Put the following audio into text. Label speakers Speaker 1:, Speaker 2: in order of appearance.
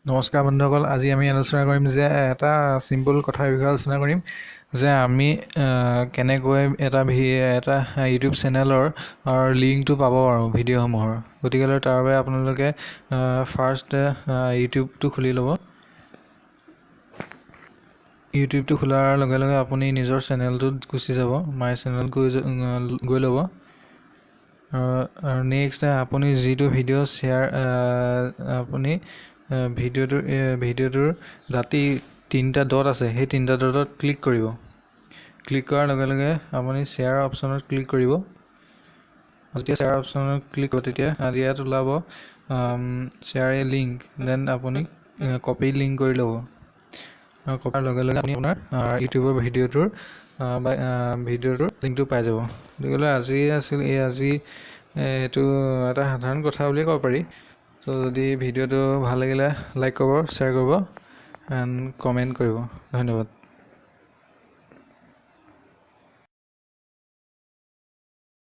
Speaker 1: নমস্কাৰ বন্ধুসকল, আজি আমি আলোচনা কৰিম যে এটা চিম্পল কথাৰ বিষয়ে আলোচনা কৰিম যে আমি কেনেকৈ এটা ইউটিউব চেনেলৰ লিংকটো পাব পাৰোঁ ভিডিঅ'সমূহৰ। গতিকে তাৰ বাবে আপোনালোকে ফাৰ্ষ্ট ইউটিউবটো খুলি ল'ব। ইউটিউবটো খোলাৰ লগে লগে আপুনি নিজৰ চেনেলটোত গুচি যাব, মাই চেনেল গৈ ল'ব। আৰু নেক্সট আপুনি যিটো ভিডিঅ' আপুনি ভিডিঅ'টোৰ দাঁতি 3টা ডট আছে, সেই 3টা ডটত ক্লিক কৰিব। ক্লিক কৰাৰ লগে লগে আপুনি শ্বেয়াৰ অপশ্যনত ক্লিক কৰিব। যেতিয়া শ্বেয়াৰ অপশ্যনত ক্লিক কৰিব তেতিয়া ইয়াত ওলাব শ্বেয়াৰ এ লিংক, দেন আপুনি কপি লিংক কৰি ল'ব। আৰু কপাৰ লগে লগে আপুনি আপোনাৰ ইউটিউবৰ ভিডিঅ'টোৰ লিংকটো পাই যাব। গতিকে আজি এইটো এটা সাধাৰণ কথা বুলিয়ে ক'ব পাৰি। ত' যদি ভিডিঅ'টো ভাল লাগিলে লাইক কৰিব, শ্বেয়াৰ কৰিব এণ্ড কমেণ্ট কৰিব। ধন্যবাদ।